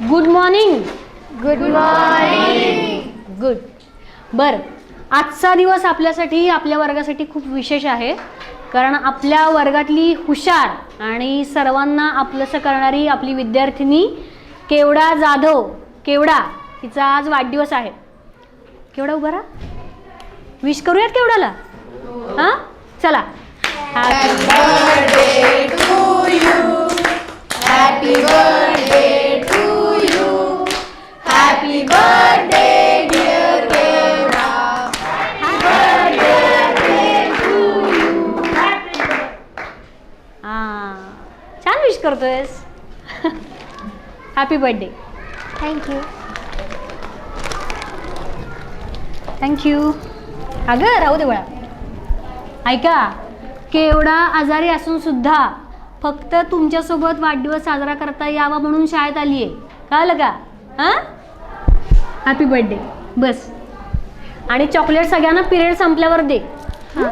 Good morning. Good morning. Good. बरं, आजचा दिवस आपल्यासाठी, आपल्या वर्गासाठी खूप विशेष आहे, कारण आपल्या वर्गातली हुशार आणि सर्वांना आपलंसं करणारी आपली विद्यार्थिनी केवडा जाधव, केवडा, तिचा आज वाढदिवस आहे. केवडा उभा राहा, विश करूयात केवडाला. हां, चला. Happy birthday to you. Happy birthday to you. Happy birthday dear Kevda. Happy birthday to you. हां, छान विश करतोयस. Happy birthday. थँक्यू. थँक्यू. अगं राहू दे बाळा. ऐका, केवढा आजारी असून सुद्धा फक्त तुमच्यासोबत वाढदिवस साजरा करता यावा म्हणून शाळेत आली आहे, कळलं का? हां, हॅपी बर्थडे. बस, आणि चॉकलेट सगळ्यांना पिरियड संपल्यावर दे. हां.